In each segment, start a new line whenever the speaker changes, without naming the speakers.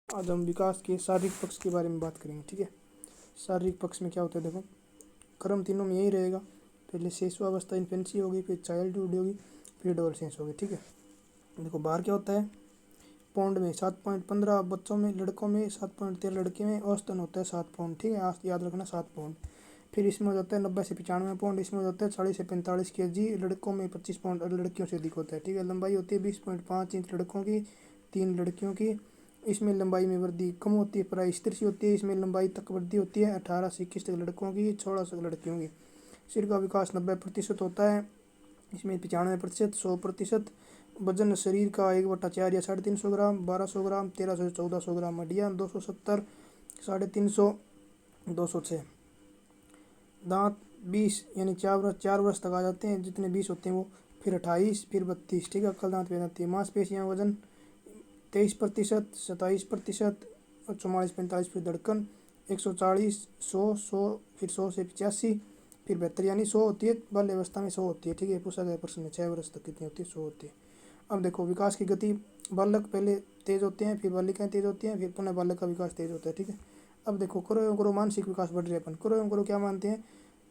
आज हम विकास के शारीरिक पक्ष के बारे में बात करेंगे। ठीक है, शारीरिक पक्ष में क्या होता है, देखो क्रम तीनों में यही रहेगा। पहले शिशुअवस्था इन्फेंसी होगी, फिर चाइल्डहुड होगी, फिर एडोलसेंस होगी। ठीक है, देखो बाहर क्या होता है, पौंड में 7.15 बच्चों में, लड़कों में 7.13 लड़के में, औसतन होता है 7 पौंड। ठीक है, याद रखना 7 पौंड। फिर इसमें हो जाता है 90 से 95 पौंड, इसमें हो जाता है 40 से 45 kg लड़कों में, 25 पौंड और लड़कियों से अधिक होता है। ठीक है, लंबाई होती है 20.5 इंच लड़कों की, 3 लड़कियों की। इसमें लंबाई में वृद्धि कम होती है, प्राय स्थिर सी होती है। इसमें लंबाई तक वृद्धि होती है 18 से 21 तक लड़कों की, 16 तक लड़कियों की। सिर का विकास 90% होता है, इसमें 95%, 100%। वजन शरीर का 1/4 या 350 ग्राम, 1200 ग्राम, 1300 से 1400 ग्राम। हड्डियाँ 270, 350, 206। दांत 20 यानी 4 वर्ष तक आ जाते हैं, जितने 20 होते हैं वो। फिर 28, फिर 32। ठीक है, अक्ल दांत पे जाती है। मांसपेशियाँ वजन 23%, 27% और 44-45। फिर धड़कन 140, 100, फिर 100 से 85, फिर 72 यानी 100 होती है। बाल्य अवस्था में 100 होती है। ठीक है, पूछा गया प्रश्न में 6 वर्ष तक कितनी होती है, 100 होती है। अब देखो विकास की गति, बालक पहले तेज होते हैं, फिर बालिकाएं तेज होती हैं, फिर पुनः बालक का विकास तेज होता है। ठीक है, अब देखो करो एवं करो मानसिक विकास बढ़ रहे हैं अपन। करो एवं करो क्या मानते हैं,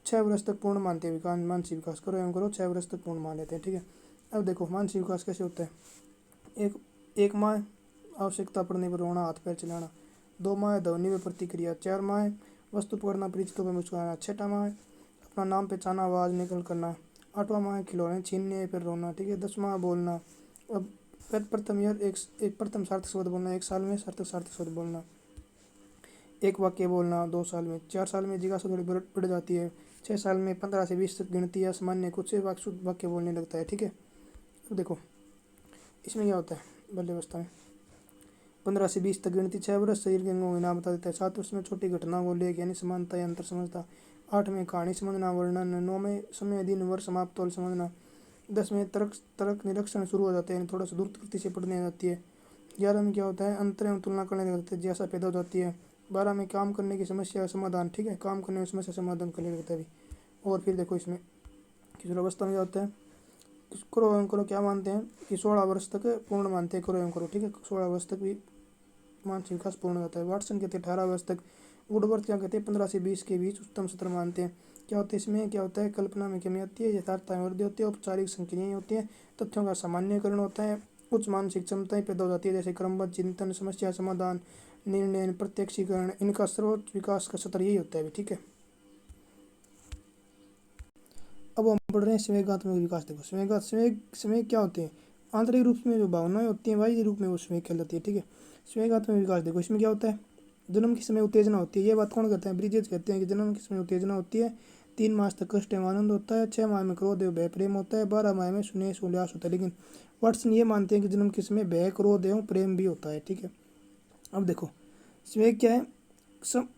6 वर्ष तक पूर्ण मानते हैं विकास, मानसिक विकास। करो एवं करो 6 वर्ष तक पूर्ण मान लेते हैं। ठीक है, अब देखो मानसिक विकास कैसे होता है। एक एक माह आवश्यकता पड़ने पर रोना, हाथ पैर चलाना। 2 माह ध्वनि में प्रतिक्रिया। 4 माह वस्तु पकड़ना, परिचितों पर मुस्कुराना। 6वां माह अपना नाम पहचाना, आवाज़ निकल करना। 8वां माह खिलौने छीनने पर रोना। ठीक है, 10वां बोलना। अब प्रथम ईयर एक प्रथम सार्थक शब्द बोलना, 1 साल में सार्थक सार्थक शब्द बोलना। एक वाक्य बोलना 2 साल में। 4 साल में जिज्ञासा थोड़ी बढ़ जाती है। 6 साल में 15 से 20 तक गिनती या सामान्य कुछ से शुद्ध वाक्य बोलने लगता है। ठीक है, अब देखो इसमें क्या होता है, बाल्यावस्था में 15 से 20 तक गिनती। 6 वर्ष शरीर के अंगों के नाम बता देता है। 7 वर्ष में छोटी घटनाओं को लेख यानी समानता या अंतर समझता। 8 में कहानी समझना, वर्णन। 9 में समय, दिन, वर्ष, माप तौल समझना। 10 में तर्क तर्क निरीक्षण शुरू हो जाते हैं, थोड़ा सा द्रुत गति से पढ़ने जाती है। 11 में क्या होता है, अंतर एवं तुलना करने लगते हैं, जिज्ञासा पैदा हो जाती है। 12 में काम करने की समस्या समाधान। ठीक है, काम करने की समस्या समाधान करने लगता है अभी। और फिर देखो इसमें किशोरावस्था में क्या होता है, करो एवं करो क्या मानते हैं कि 16 वर्ष तक पूर्ण मानते हैं करो एवं करो। ठीक है, 16 वर्ष तक भी मानसिक विकास पूर्ण होता है। वाटसन कहते हैं 18 वर्ष तक। वुडवर्थ क्या कहते हैं 15 से 20 के बीच उच्चतम सत्र मानते हैं। क्या होता है इसमें, क्या होता है, कल्पना में कमी आती है, यथार्थता में वृद्धि होती है, औपचारिक संक्रियाएं होती हैं, तथ्यों का सामान्यकरण होता है, उच्च मानसिक क्षमताएं पैदा हो जाती है, जैसे क्रमबद्ध चिंतन, समस्या समाधान, निर्णय, प्रत्यक्षीकरण। इनका सर्वोच्च विकास का सत्र यही होता है। ठीक है, अब हम पढ़ रहे हैं संवेगात्मक विकास। देखो संवेग क्या होते हैं, आंतरिक रूप में जो भावनाएं होती हैं, बाह्य रूप में वो संवेग कहलाती है। ठीक है, संवेगात्मक विकास देखो इसमें क्या होता है, जन्म के समय उत्तेजना होती है। ये बात कौन कहते हैं, ब्रिजेज कहते हैं कि जन्म के समय उत्तेजना होती है। 3 मास तक कष्ट एवं आनंद होता है। 6 माह में क्रोध एवं भय प्रेम होता है। 12 माह में स्नेह उल्लास होता है। लेकिन वाटसन ये मानते हैं कि जन्म के समय भय, क्रोध एवं प्रेम भी होता है। ठीक है, अब देखो संवेग क्या है,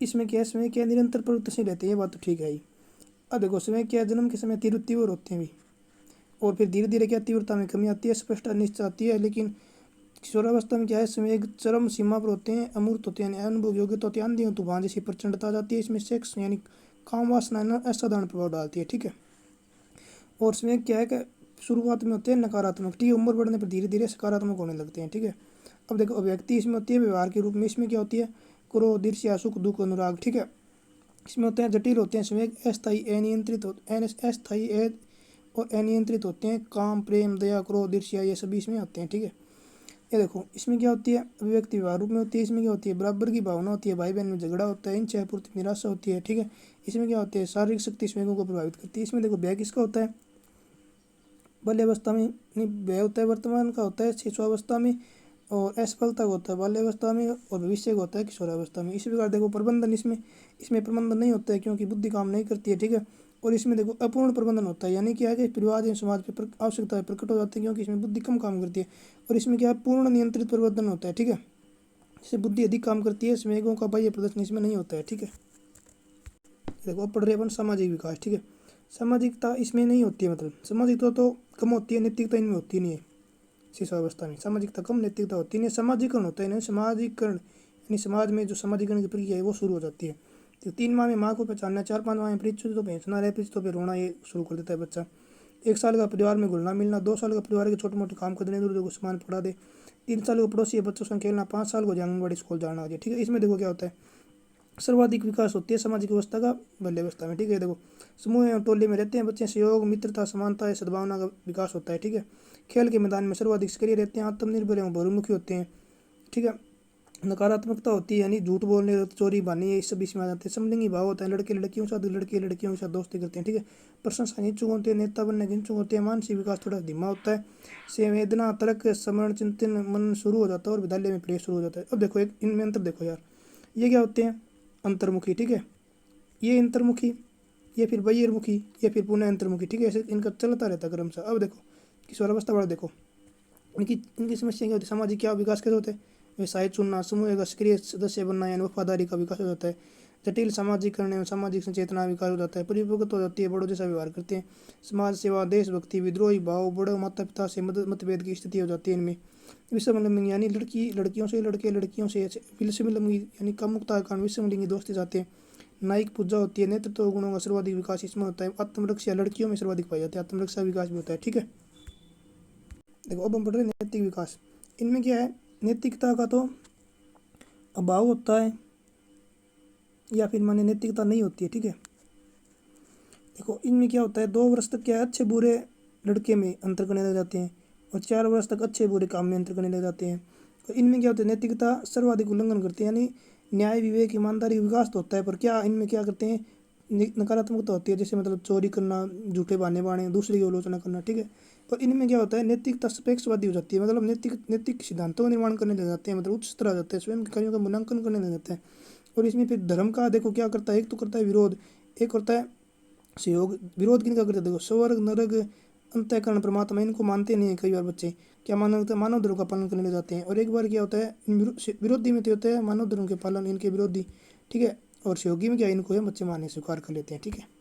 इसमें क्या है, संवेग क्या है, निरंतर परिवर्तनशील रहते हैं, ये बात तो ठीक है ही। अब देखो संवेग क्या है, जन्म के समय तीव्र तीव्र होते हैं भी, और फिर धीरे धीरे क्या तीव्रता में कमी आती है, स्पष्ट अनिश्चित आती है। लेकिन किशोरावस्था में क्या है, संवेग चरम सीमा पर होते हैं, अमूर्त होते हैं, यानी अनुभव योग्य तो होते हैं, आंधी और तूफान जैसी प्रचंडता आ जाती है। इसमें सेक्स यानी काम वासना असाधारण प्रभाव डालती है। ठीक है, और संवेग क्या है कि शुरुआत में होते हैं नकारात्मक, ठीक है, उम्र बढ़ने पर धीरे धीरे सकारात्मक होने लगते हैं। ठीक है, अब देखो अभिव्यक्ति इसमें होती है व्यवहार के रूप में। इसमें क्या होती है, क्रोध, ईर्ष्या, सुख, दुख, अनुराग। ठीक है, इसमें होते हैं जटिल होते हैं संवेग, अस्थायी अनियंत्रित अस्थायी और अनियंत्रित होते हैं। काम, प्रेम, दया, क्रोध, ईर्ष्या ये सभी इसमें होते हैं। ठीक है, ये देखो इसमें क्या होती है, अभिव्यक्ति व्यवहार रूप में होती है। इसमें क्या होती है, बराबर की भावना होती है, भाई बहन में झगड़ा होता है, इच्छा पूर्ति निराशा होती है। ठीक है, इसमें क्या होती है, शारीरिक शक्ति संवेगों को प्रभावित करती है। इसमें देखो व्यय किसका होता है, बाल्यावस्था में नहीं, व्यय होता है वर्तमान का होता है शिशुअवस्था में, और असफलता का होता है बाल्यावस्था में, और भविष्य का होता है किशोरावस्था में। इसी प्रकार देखो प्रबंधन, इसमें इसमें प्रबंधन नहीं होता है क्योंकि बुद्धि काम नहीं करती है। ठीक है, और इसमें देखो अपूर्ण प्रबंधन होता है, यानी क्या है कि परिवार या समाज पर आवश्यकता प्रकट हो जाती है क्योंकि इसमें बुद्धि कम काम करती है। और इसमें क्या है, पूर्ण नियंत्रित प्रबंधन होता है। ठीक है, इससे बुद्धि अधिक काम करती है, संवेगों का बाह्य प्रदर्शन इसमें नहीं होता है। ठीक है, देखो अब पढ़ रहे अपन सामाजिक विकास। ठीक है, सामाजिकता इसमें नहीं होती है, मतलब सामाजिकता तो कम होती है, नैतिकता इनमें होती नहीं है। शिशुअवस्था में सामाजिकता कम, नैतिकता होती है, समाजीकरण होता है, समाजीकरण यानी समाज में जो समाजीकरण की प्रक्रिया है वो शुरू हो जाती है। तो 3 माह में माँ को पहचानना, 4-5 माह में परिचितों पे हंसना, रह परिचितों पे रोना, ये शुरू कर देता है बच्चा। 1 साल का परिवार में घुलना मिलना, 2 साल का परिवार के छोटे मोटे काम कर देने, इधर उधर को सामान पड़ा दे, 3 साल को पड़ोसी बच्चों से खेलना, 5 साल को आंगनबाड़ी स्कूल जाना हो जाए, ठीक है। इसमें देखो क्या होता है, सर्वाधिक विकास होती है सामाजिक व्यवस्था का बाल्य अवस्था में, ठीक है। देखो समूह एवं टोले में रहते हैं बच्चे, सहयोग मित्रता समानता सद्भावना का विकास होता है, ठीक है। खेल के मैदान में सर्वाधिक सक्रिय रहते हैं, आत्मनिर्भर एवं बहुमुखी होते हैं, ठीक है। नकारात्मकता होती है यानी झूठ बोलने चोरी बहाने ये सब इसमें आ जाते हैं। समलिंगी भाव होता है, लड़के लड़कियों के साथ, लड़के लड़कियों के साथ दोस्ती करते हैं, ठीक है। प्रशंसा इच्छुक होते हैं, नेता बनने के इच्छुक होते हैं, मानसिक विकास थोड़ा धीमा होता है, संवेदना तर्क स्मरण चिंतन मन शुरू हो जाता है और विद्यालय में प्रवेश शुरू हो जाता है। अब देखो एक इनमें अंतर देखो यार, ये क्या होते हैं, अंतर्मुखी, ठीक है, ये अंतर्मुखी, ये फिर बहिर्मुखी, ये फिर पुनः अंतर्मुखी, ठीक है। ऐसे इनका चलता रहता है क्रमशः। अब देखो किशोरावस्था वाला देखो, इनकी इनकी समस्या क्या होती है, सामाजिक क्या विकास कैसे होते हैं, व्यवसाय चुनना, समूह का सक्रिय सदस्य बनना यानी वफादारी का विकास हो जाता है, जटिल सामाजिकरण एवं सामाजिक सचेतना विकास हो जाता है, परिपक्वता हो जाती है, बड़ों जैसा व्यवहार करते हैं, समाज सेवा देशभक्ति विद्रोही भाव, बड़े माता पिता से मतभेद की स्थिति हो जाती है इनमें। विषमलिंगी यानी लड़की लड़कियों से, लड़के लड़कियों से, विषमलिंगी यानी कामुकता के कारण विषमलिंगी दोस्ती जाते हैं, नायिक पूजा होती है, नेतृत्व गुणों का सर्वाधिक विकास इसमें होता है, आत्मरक्षा लड़कियों में सर्वाधिक पाई जाती है, आत्मरक्षा विकास भी होता है, ठीक है। देखो अब हम पढ़ रहे हैं नैतिक विकास। इनमें क्या है, नैतिकता का तो अभाव होता है या फिर माने नैतिकता नहीं होती है, ठीक है। देखो इनमें क्या होता है, 2 वर्ष तक क्या है, अच्छे बुरे लड़के में अंतर करने लग जाते हैं और 4 वर्ष तक अच्छे बुरे काम में अंतर करने लग जाते हैं। तो इनमें क्या होता है, नैतिकता सर्वाधिक उल्लंघन करते हैं, यानी न्याय विवेक ईमानदारी विकास तो होता है, पर क्या इनमें क्या करते हैं, नकारात्मकता होती है, जैसे मतलब चोरी करना, झूठे बहाने बाने, दूसरे की आलोचना करना, ठीक है। और इनमें क्या होता है, नैतिकता सापेक्षवादी हो जाती है, मतलब नैतिक सिद्धांतों का निर्माण करने लग जाते हैं, मतलब उच्च स्तर आ जाते हैं, स्वयं के कार्यों का मूल्यांकन करने लग जाते हैं। और इसमें फिर धर्म का देखो क्या करता है, एक तो करता है विरोध, एक होता है सहयोग। विरोध किन का करते हैं, देखो स्वर्ग नरक अंतःकरण परमात्मा इनको मानते नहीं है कई बार बच्चे, क्या मानव मानव धर्म का पालन करने लग जाते हैं। और एक बार क्या होता है, विरोधी में तो होता है मानव धर्म के पालन इनके विरोधी, ठीक है। और सहयोगी में क्या इनको है बच्चे मानने स्वीकार कर लेते हैं, ठीक है।